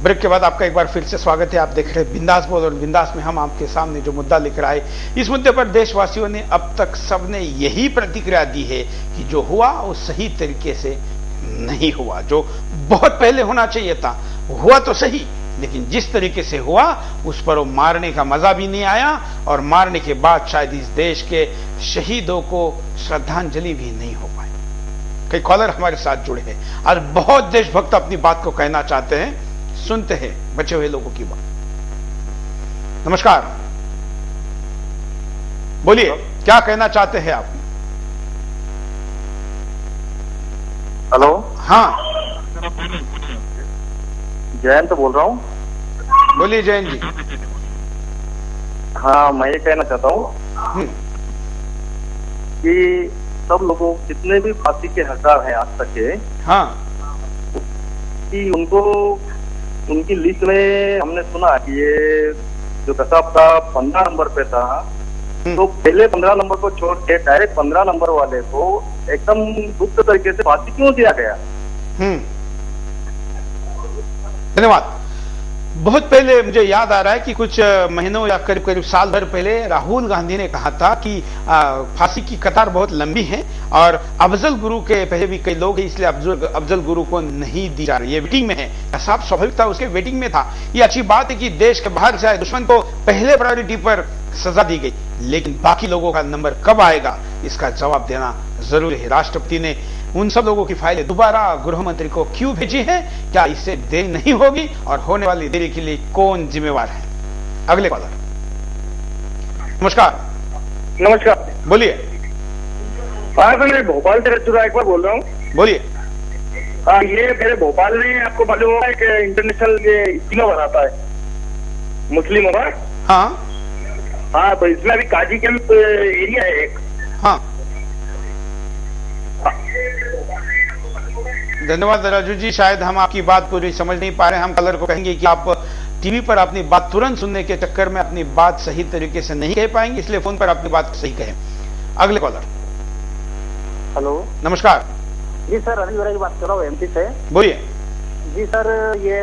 Break के बाद आपका एक बार फिर से स्वागत है। आप देख रहे हैं बिंदास बोल, और बिंदास में हम आपके सामने जो मुद्दा लेकर आए, इस मुद्दे पर देशवासियों ने अब तक सबने यही प्रतिक्रिया दी है कि जो हुआ वो सही तरीके से नहीं हुआ। जो बहुत पहले होना चाहिए था हुआ तो सही, लेकिन जिस तरीके से हुआ उस पर वो मारने का मजा भी नहीं आया, और मारने के बाद शायद इस देश के शहीदों को श्रद्धांजलि भी नहीं हो पाई। कई कॉलर हमारे साथ जुड़े हैं, आज बहुत देशभक्त अपनी बात को कहना चाहते हैं, सुनते हैं बचे हुए लोगों की बात। नमस्कार, बोलिए क्या कहना चाहते हैं आप? हेलो, हाँ जयंत बोल रहा हूँ। बोलिए जयंत जी। हाँ, मैं ये कहना चाहता हूँ कि सब लोगों, जितने भी फांसी के हकदार हैं आज तक के, हाँ, कि उनको उनकी लिस्ट में हमने सुना कि ये जो कसाब था 15 नंबर पे था, तो पहले 15 नंबर को छोड़ के डायरेक्ट 15 नंबर वाले को एकदम गुप्त तरीके से फांसी क्यों दिया गया? धन्यवाद। बहुत पहले मुझे याद आ रहा है कि कुछ महीनों या करीब करीब साल भर पहले राहुल गांधी ने कहा था कि फांसी की कतार बहुत लंबी है और अफजल गुरु के पहले भी कई लोग हैं, इसलिए अफजल गुरु को नहीं दी जा रही, ये वेटिंग में है। साफ स्वाभाविक था, उसके वेटिंग में था। ये अच्छी बात है कि देश के बाहर से आए दुश्मन को पहले प्रायोरिटी पर सजा दी गई, लेकिन बाकी लोगों का नंबर कब आएगा इसका जवाब देना जरूरी है। राष्ट्रपति ने उन सब लोगों की फाइलें दोबारा गृह मंत्री को क्यों भेजी है? क्या इससे देरी नहीं होगी, और होने वाली देरी के लिए कौन जिम्मेवार है? अगले कॉलर। नमस्कार। नमस्कार, बोलिए। हाँ सर, मैं भोपाल से रचुरा एक बार बोल रहा हूँ। बोलिए। हाँ, ये मेरे भोपाल में आपको मालूम होगा एक इंटरनेशनल ये इज्तिमा बनाता है मुस्लिमों का। हाँ हाँ, तो इसमें अभी काजी कैंप एरिया है एक। हाँ, धन्यवाद राजू जी। शायद हम आपकी बात पूरी समझ नहीं पा रहे हैं। हम कलर को कहेंगे कि आप टीवी पर अपनी बात तुरंत सुनने के चक्कर में अपनी बात सही तरीके से नहीं कह पाएंगे, इसलिए फोन पर अपनी बात सही कहें। अगले कॉलर। हेलो, नमस्कार जी सर, अनिल वरा की बात कर रहा हूँ एमपी से। बोलिए। जी सर, ये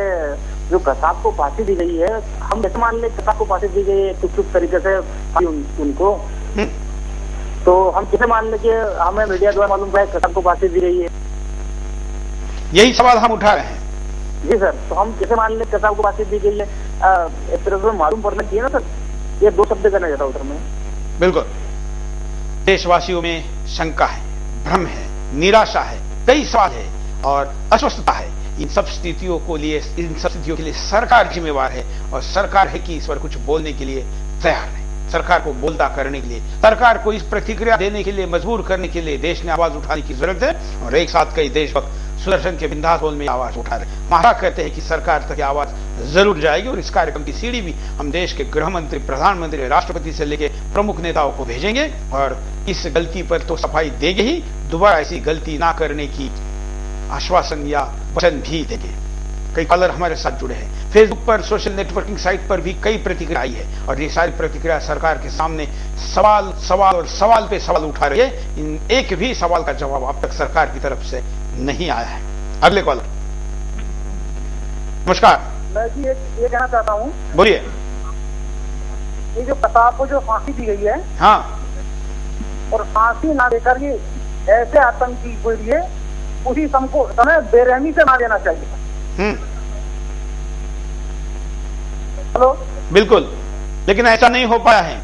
जो कसाब को फांसी दी गई है, हम जैसे मान ले कसाब को फांसी दी गई है चुप तरीके से उनको, तो हम कैसे मान ले कि हमें मीडिया द्वारा मालूम पड़ा कसाब को फांसी दी गई है? यही सवाल हम उठा रहे हैं। जी सर, तो हम कैसे मान ले कसाब को फांसी दी गई है? एक तरह से मालूम पड़ना चाहिए ना सर। ये दो शब्द करना चाहता हूँ सर मैं। बिल्कुल, देशवासियों में शंका है, भ्रम है, निराशा है, कई सवाल है और अस्वस्थता है। इन सब स्थितियों के लिए सरकार जिम्मेवार है, और सरकार है कि इस पर कुछ बोलने के लिए तैयार नहीं। सरकार को बोलता करने के लिए, सरकार को इस प्रतिक्रिया देने के लिए, मजबूर करने के लिए देश ने आवाज उठाने की जरूरत है। और एक साथ कई देशभक्त सुदर्शन के बिंदास बोल में आवाज उठा रहे, महारा कहते हैं कि सरकार तक आवाज जरूर जाएगी, और इस कार्यक्रम की सीढ़ी भी हम देश के गृह मंत्री, प्रधानमंत्री, राष्ट्रपति से लेकर प्रमुख नेताओं को भेजेंगे, और इस गलती पर तो सफाई देंगे ही, दोबारा ऐसी गलती ना करने की आश्वासन या वचन भी देंगे। कई कॉलर हमारे साथ जुड़े हैं। फेसबुक पर, सोशल नेटवर्किंग साइट पर भी कई प्रतिक्रिया आई है, और ये सारी प्रतिक्रिया सरकार के सामने सवाल और सवाल पे सवाल उठा रही है। इन एक भी सवाल का जवाब अब तक सरकार की तरफ से नहीं आया है। अगले कॉलर। नमस्कार। मैं जी ये कहना चाहता हूँ। बोलिए। ये जो कसाब को जो फांसी दी गई है, हाँ, और फांसी ना देकर ये ऐसे आतंकी को लिए उसी समय बेरहमी से ना देना चाहिए। हेलो। बिल्कुल, लेकिन ऐसा नहीं हो पाया है।